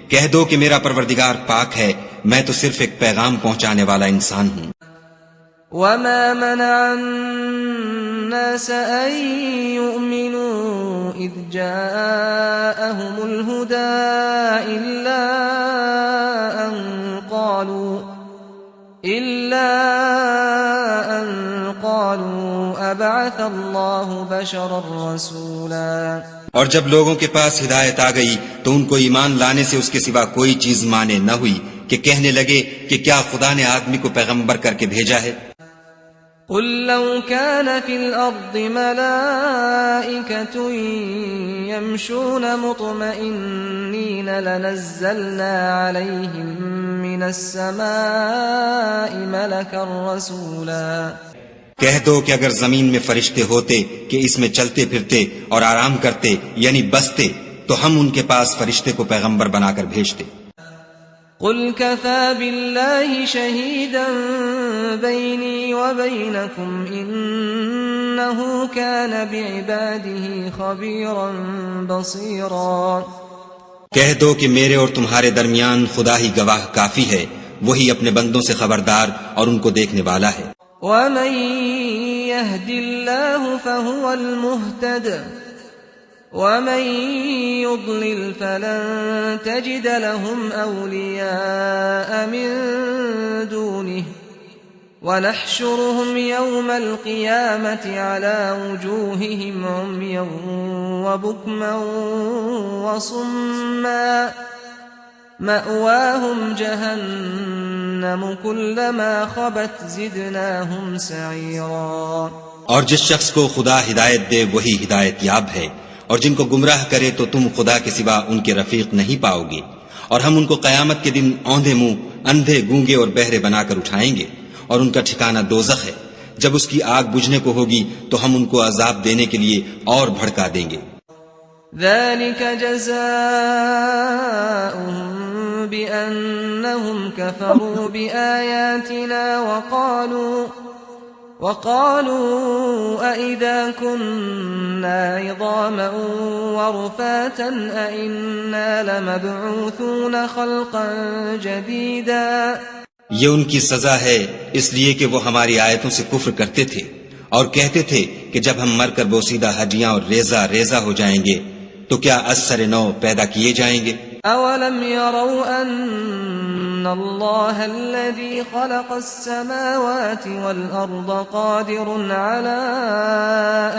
کہہ دو کہ میرا پروردگار پاک ہے، میں تو صرف ایک پیغام پہنچانے والا انسان ہوں۔ وَمَا مَنَعَ النَّاسَ أَن يُؤْمِنُوا إِذْ جَاءَهُمُ الْهُدَىٰ إِلَّا أَن قَالُوا أَبَعَثَ اللَّهُ بَشَرًا رَّسُولًا۔ اور جب لوگوں کے پاس ہدایت آ گئی تو ان کو ایمان لانے سے اس کے سوا کوئی چیز مانے نہ ہوئی کہ کہنے لگے کہ کیا خدا نے آدمی کو پیغمبر کر کے بھیجا ہے۔ قُل لَّوْ كَانَ فِي الْأَرْضِ مَلَائِكَةٌ يَمْشُونَ مُطْمَئِنِّينَ لَنَزَّلْنَا عَلَيْهِم مِّنَ السَّمَاءِ مَلَكًا رَّسُولًا۔ کہہ دو کہ اگر زمین میں فرشتے ہوتے کہ اس میں چلتے پھرتے اور آرام کرتے یعنی بستے، تو ہم ان کے پاس فرشتے کو پیغمبر بنا کر بھیجتے۔ قل كفى بالله شهيدا بيني وبينكم إنه كان بعباده خبيرا بصيرا کہہ دو کہ میرے اور تمہارے درمیان خدا ہی گواہ کافی ہے، وہی اپنے بندوں سے خبردار اور ان کو دیکھنے والا ہے۔ ومن يهد الله فهو المهتد ومن يضلل فلن تجد لهم أولياء من دونه ونحشرهم يوم القيامة على وجوههم عميا وبكما وصما مأواهم جهنم كلما خبت زدناهم سعيرا۔ اور جس شخص کو خدا ہدایت دے وہی ہدایت یاب ہے، اور جن کو گمراہ کرے تو تم خدا کے سوا ان کے رفیق نہیں پاؤ گے، اور ہم ان کو قیامت کے دن اوندھے منہ، اندھے، گونگے اور بہرے بنا کر اٹھائیں گے، اور ان کا ٹھکانہ دوزخ ہے۔ جب اس کی آگ بجھنے کو ہوگی تو ہم ان کو عذاب دینے کے لیے اور بھڑکا دیں گے۔ ذلك جزاؤهم بأنهم كفروا بآياتنا وقالوا أئذا كنا عظاما ورفاتا أئنا لمبعوثون خلقا جديدا۔ یہ ان کی سزا ہے اس لیے کہ وہ ہماری آیتوں سے کفر کرتے تھے اور کہتے تھے کہ جب ہم مر کر بوسیدہ ہڈیاں اور ریزہ ریزہ ہو جائیں گے تو کیا از سر نو پیدا کیے جائیں گے؟ اولم يروا ان اللہ الذي خلق السماوات والارض قادر على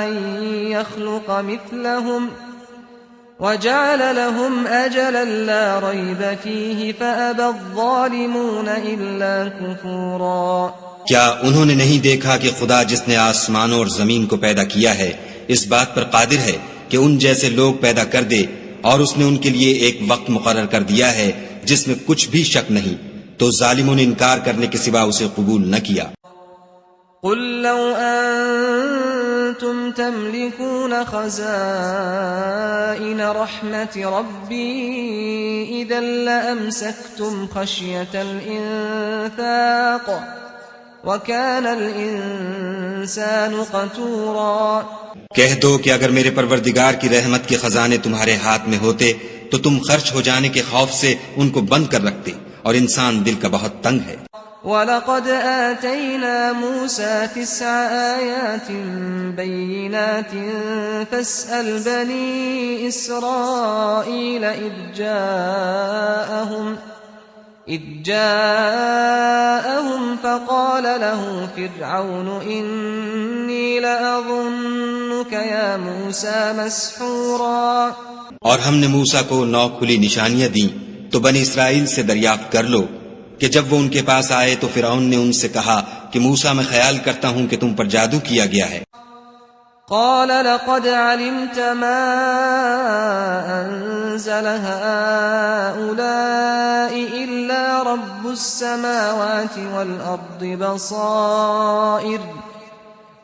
ان يخلق مثلهم وجعل لهم اجلا لا ريب فيه فابى الظالمون الا كفورا۔ کیا انہوں نے نہیں دیکھا کہ خدا جس نے آسمانوں اور زمین کو پیدا کیا ہے اس بات پر قادر ہے کہ ان جیسے لوگ پیدا کر دے، اور اس نے ان کے لیے ایک وقت مقرر کر دیا ہے جس میں کچھ بھی شک نہیں، تو ظالموں نے انکار کرنے کے سوا اسے قبول نہ کیا۔ قل لو انتم تملكون خزائن رحمت ربی اذا لامسکتم خشیة الانفاق وَكَانَ الْإِنسَانُ قَتُورًا۔ کہہ دو کہ اگر میرے پروردگار کی رحمت کے خزانے تمہارے ہاتھ میں ہوتے تو تم خرچ ہو جانے کے خوف سے ان کو بند کر رکھتے، اور انسان دل کا بہت تنگ ہے۔ وَلَقَدْ آتَيْنَا مُوسَى 9 آيَاتٍ بَيِّنَاتٍ فَاسْأَلْ بَنِي إِسْرَائِيلَ إذ جاءهم فقال له فرعون إني لأظنك يا موسى مسحورا۔ اور ہم نے موسیٰ کو 9 کھلی نشانیاں دیں تو بنی اسرائیل سے دریافت کر لو کہ جب وہ ان کے پاس آئے تو فرعون نے ان سے کہا کہ موسیٰ میں خیال کرتا ہوں کہ تم پر جادو کیا گیا ہے۔ قال لقد علمت ما أنزل هؤلاء إلا رب السماوات والأرض بصائر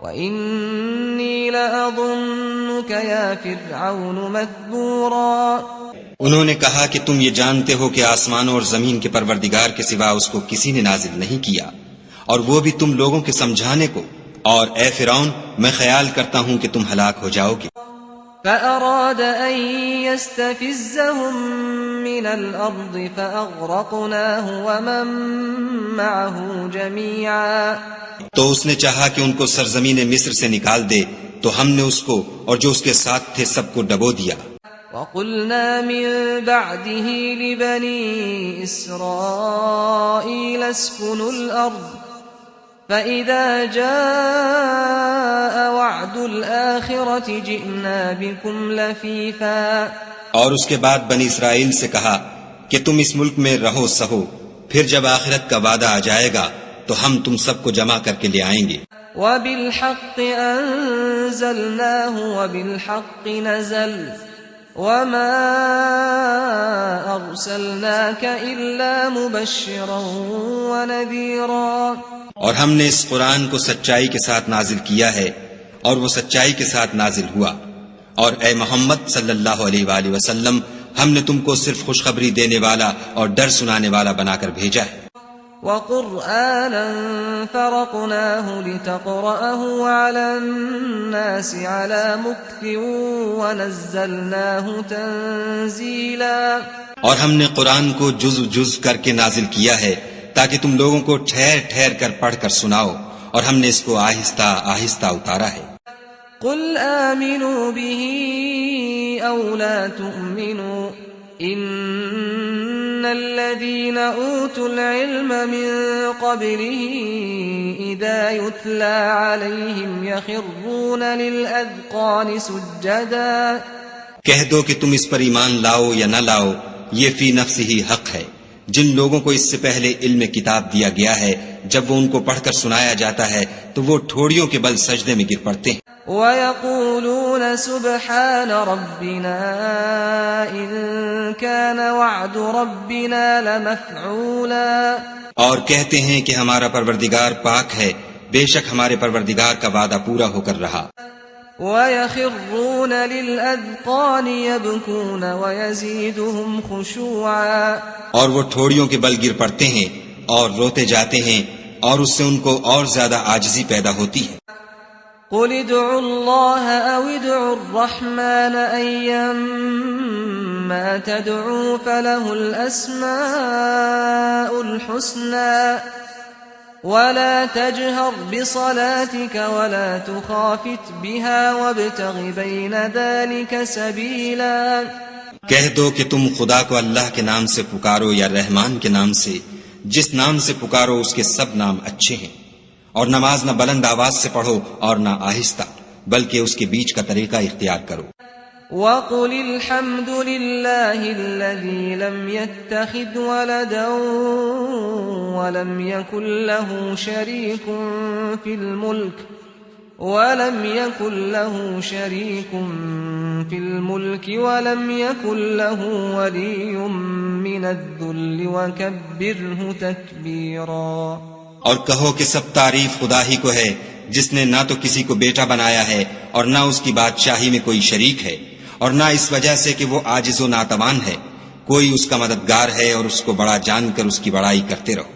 وإني لأظنك يا فرعون مثبورا۔ انہوں نے کہا کہ تم یہ جانتے ہو کہ آسمانوں اور زمین کے پروردگار کے سوا اس کو کسی نے نازل نہیں کیا، اور وہ بھی تم لوگوں کے سمجھانے کو، اور اے فرعون میں خیال کرتا ہوں کہ تم ہلاک ہو جاؤ گے۔ فأراد أن يستفزهم من الأرض فأغرقناه ومن معه جميعا۔ تو اس نے چاہا کہ ان کو سرزمین مصر سے نکال دے تو ہم نے اس کو اور جو اس کے ساتھ تھے سب کو ڈبو دیا۔ وَقُلْنَا مِن بَعْدِهِ لِبَنِي إِسْرَائِيلَ اسْكُنُوا الْأَرْضَ فَإِذَا جَاءَ وَعْدُ الْآخِرَةِ جِئْنَا بِكُمْ لَفِيفًا۔ اور اس کے بعد بنی اسرائیل سے کہا کہ تم اس ملک میں رہو سہو، پھر جب آخرت کا وعدہ آ جائے گا تو ہم تم سب کو جمع کر کے لے آئیں گے۔ وَبِالْحَقِّ أَنزَلْنَاهُ وَبِالْحَقِّ نَزَلَ وَمَا أَرْسَلْنَاكَ إِلَّا مُبَشِّرًا وَنَذِيرًا۔ اور ہم نے اس قرآن کو سچائی کے ساتھ نازل کیا ہے اور وہ سچائی کے ساتھ نازل ہوا، اور اے محمد صلی اللہ علیہ وآلہ وسلم ہم نے تم کو صرف خوشخبری دینے والا اور ڈر سنانے والا بنا کر بھیجا ہے۔ وقرآنا فرقناه لتقرأه على الناس على مكث ونزلناه تنزيلا، اور ہم نے قرآن کو جز جز کر کے نازل کیا ہے تاکہ تم لوگوں کو ٹھہر ٹھہر کر پڑھ کر سناؤ، اور ہم نے اس کو آہستہ آہستہ اتارا ہے۔ قل آمنوا به أو لا تؤمنوا إن الذين أوتوا العلم من قبله إذا يتلى عليهم يخرون للأذقان سجدا، کہہ دو کہ تم اس پر ایمان لاؤ یا نہ لاؤ، یہ فی نفس ہی حق ہے۔ جن لوگوں کو اس سے پہلے علم کتاب دیا گیا ہے، جب وہ ان کو پڑھ کر سنایا جاتا ہے تو وہ ٹھوڑیوں کے بل سجدے میں گر پڑتے ہیں۔ وَيَقُولُونَ سُبْحَانَ رَبِّنَا إِن كَانَ وَعْدُ رَبِّنَا لَمَفْعُولًا، اور کہتے ہیں کہ ہمارا پروردگار پاک ہے، بے شک ہمارے پروردگار کا وعدہ پورا ہو کر رہا۔ وَيَخِرُّونَ لِلْأَذْقَانِ يَبْكُونَ وَيَزِيدُهُمْ خُشُوعًا، اور وہ ٹھوڑیوں کے بل گر پڑتے ہیں اور روتے جاتے ہیں، اور اس سے ان کو اور زیادہ عاجزی پیدا ہوتی ہے۔ قُلِ ادْعُوا اللَّهَ أَوِ ادْعُوا الرَّحْمَنَ أَيًّمَّا تَدْعُوا فَلَهُ الْأَسْمَاءُ الْحُسْنَى وَلَا تَجْهَرْ بِصَلَاتِكَ وَلَا تُخَافِتْ بِهَا وَابْتَغِ بَيْنَ ذَلِكَ سَبِيلًا، کہہ دو کہ تم خدا کو اللہ کے نام سے پکارو یا رحمان کے نام سے، جس نام سے پکارو اس کے سب نام اچھے ہیں، اور نماز نہ بلند آواز سے پڑھو اور نہ آہستہ، بلکہ اس کے بیچ کا طریقہ اختیار کرو۔ وَقُلِ الْحَمْدُ لِلَّهِ الَّذِي لَمْ يَتَّخِذْ وَلَدًا وَلَمْ يَكُنْ لَهُ شَرِيكٌ فِي الْمُلْكِ وَلَمْ يَكُنْ لَهُ وَلِيٌّ مِّنَ الذُّلِّ وَكَبِّرْهُ تَكْبِيرًا، اور کہو کہ سب تعریف خدا ہی کو ہے، جس نے نہ تو کسی کو بیٹا بنایا ہے اور نہ اس کی بادشاہی میں کوئی شریک ہے، اور نہ اس وجہ سے کہ وہ عاجز و ناتوان ہے، کوئی اس کا مددگار ہے، اور اس کو بڑا جان کر اس کی بڑائی کرتے رہو۔